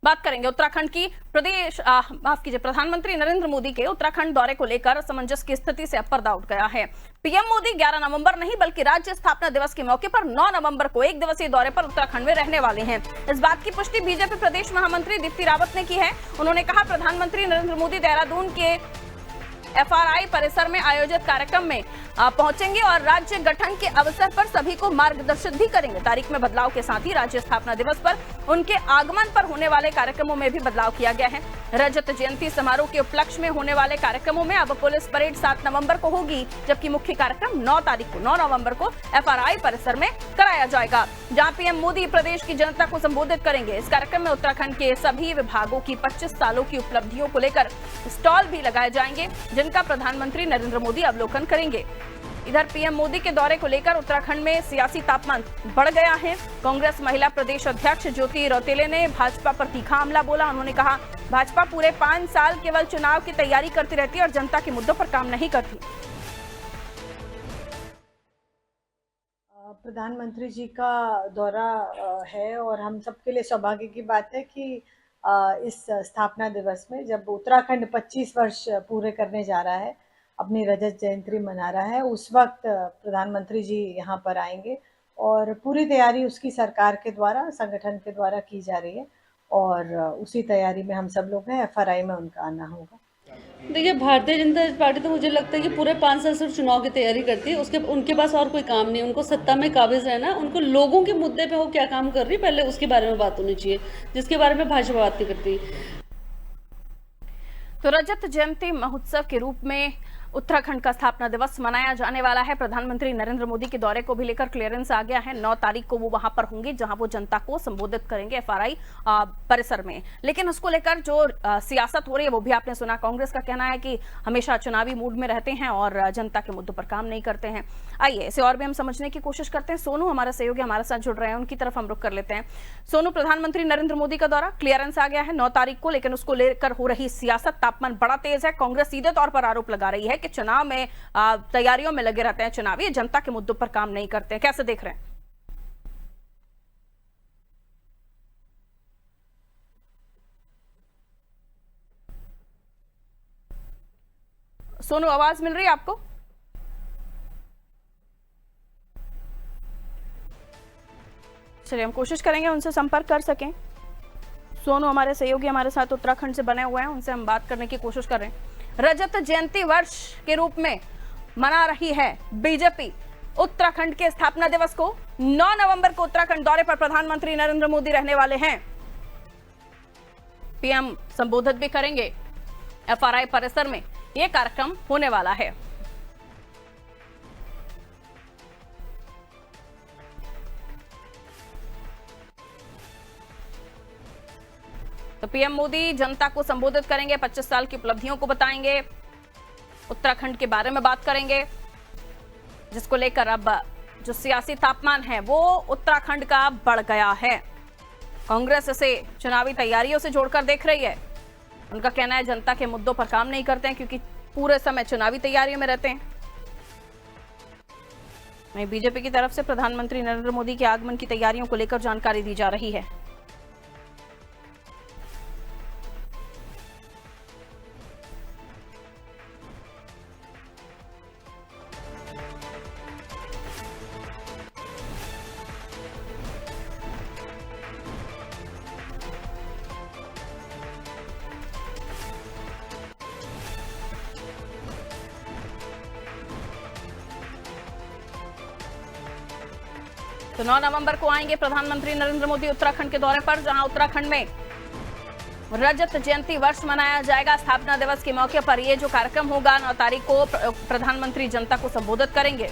बात करेंगे उत्तराखंड की। माफ कीजिए, प्रधानमंत्री नरेंद्र मोदी के उत्तराखंड दौरे को लेकर असमंजस की स्थिति से अब पर्दा उठ गया है। पीएम मोदी 11 नवंबर नहीं बल्कि राज्य स्थापना दिवस के मौके पर 9 नवंबर को एक दिवसीय दौरे पर उत्तराखंड में रहने वाले हैं। इस बात की पुष्टि बीजेपी प्रदेश महामंत्री दीप्ति रावत ने की है। उन्होंने कहा, प्रधानमंत्री नरेंद्र मोदी देहरादून के FRI परिसर में आयोजित कार्यक्रम में पहुंचेंगे और राज्य गठन के अवसर पर सभी को मार्गदर्शित भी करेंगे। तारीख में बदलाव के साथ ही राज्य स्थापना दिवस पर उनके आगमन पर होने वाले कार्यक्रमों में भी बदलाव किया गया है। रजत जयंती समारोह के उपलक्ष्य में होने वाले कार्यक्रमों में अब पुलिस परेड 7 नवंबर को होगी, जबकि मुख्य कार्यक्रम 9 नवंबर को FRI परिसर में कराया जाएगा, जहां पीएम मोदी प्रदेश की जनता को संबोधित करेंगे। इस कार्यक्रम में उत्तराखंड के सभी विभागों की 25 सालों की उपलब्धियों को लेकर स्टॉल भी लगाए जाएंगे, जिनका प्रधानमंत्री नरेंद्र मोदी अवलोकन करेंगे। इधर पीएम मोदी के दौरे को लेकर उत्तराखंड में सियासी तापमान बढ़ गया है। कांग्रेस महिला प्रदेश अध्यक्ष ज्योति रौतेले ने भाजपा पर तीखा हमला बोला। उन्होंने कहा, भाजपा पूरे 5 साल केवल चुनाव की तैयारी करती रहती है और जनता के मुद्दों पर काम नहीं करती। प्रधानमंत्री जी का दौरा है और हम सबके लिए सौभाग्य की बात है कि इस स्थापना दिवस में जब उत्तराखंड 25 वर्ष पूरे करने जा रहा है, अपनी रजत जयंती मना रहा है, उस वक्त प्रधानमंत्री जी यहाँ पर आएंगे और पूरी तैयारी उसकी सरकार के द्वारा, संगठन के द्वारा की जा रही है और उसी तैयारी में हम सब लोग हैं। FRI में उनका आना होगा। देखिए, भारतीय जनता पार्टी तो मुझे लगता है कि पूरे 5 साल सिर्फ चुनाव की तैयारी करती है। उनके पास और कोई काम नहीं, उनको सत्ता में काबिज रहना। उनको लोगों के मुद्दे पे वो क्या काम कर रही है, पहले उसके बारे में बात होनी चाहिए, जिसके बारे में भाजपा बात नहीं करती। तो रजत जयंती महोत्सव के रूप में उत्तराखंड का स्थापना दिवस मनाया जाने वाला है। प्रधानमंत्री नरेंद्र मोदी के दौरे को भी लेकर क्लियरेंस आ गया है। 9 तारीख को वो वहां पर होंगे, जहां वो जनता को संबोधित करेंगे FRI परिसर में। लेकिन उसको लेकर जो सियासत हो रही है वो भी आपने सुना। कांग्रेस का कहना है कि हमेशा चुनावी मूड में रहते हैं और जनता के मुद्दों पर काम नहीं करते हैं। आइए इसे और भी हम समझने की कोशिश करते हैं। सोनू हमारा सहयोगी हमारे साथ जुड़ रहे हैं, उनकी तरफ हम रुख कर लेते हैं। सोनू, प्रधानमंत्री नरेंद्र मोदी का दौरा क्लियरेंस आ गया है 9 तारीख को, लेकिन उसको लेकर हो रही सियासत, तापमान बड़ा तेज है। कांग्रेस सीधे तौर पर आरोप लगा रही है कि चुनाव में तैयारियों में लगे रहते हैं, चुनावी जनता के मुद्दों पर काम नहीं करते हैं। कैसे देख रहे हैं? सोनू, आवाज मिल रही है आपको? चलिए हम कोशिश करेंगे उनसे संपर्क कर सकें। सोनू हमारे सहयोगी हमारे साथ उत्तराखंड से बने हुए हैं, उनसे हम बात करने की कोशिश कर रहे हैं। रजत जयंती वर्ष के रूप में मना रही है बीजेपी उत्तराखंड के स्थापना दिवस को। 9 नवंबर को उत्तराखंड दौरे पर प्रधानमंत्री नरेंद्र मोदी रहने वाले हैं। पीएम संबोधित भी करेंगे। FRI परिसर में यह कार्यक्रम होने वाला है। तो पीएम मोदी जनता को संबोधित करेंगे, 25 साल की उपलब्धियों को बताएंगे, उत्तराखंड के बारे में बात करेंगे, जिसको लेकर अब जो सियासी तापमान है वो उत्तराखंड का बढ़ गया है। कांग्रेस इसे चुनावी तैयारियों से जोड़कर देख रही है। उनका कहना है जनता के मुद्दों पर काम नहीं करते हैं क्योंकि पूरे समय चुनावी तैयारियों में रहते हैं। वहीं बीजेपी की तरफ से प्रधानमंत्री नरेंद्र मोदी के आगमन की तैयारियों को लेकर जानकारी दी जा रही है। तो 9 नवंबर को आएंगे प्रधानमंत्री नरेंद्र मोदी उत्तराखंड के दौरे पर, जहां उत्तराखंड में रजत जयंती वर्ष मनाया जाएगा। स्थापना दिवस के मौके पर यह जो कार्यक्रम होगा 9 तारीख को प्रधानमंत्री जनता को संबोधित करेंगे।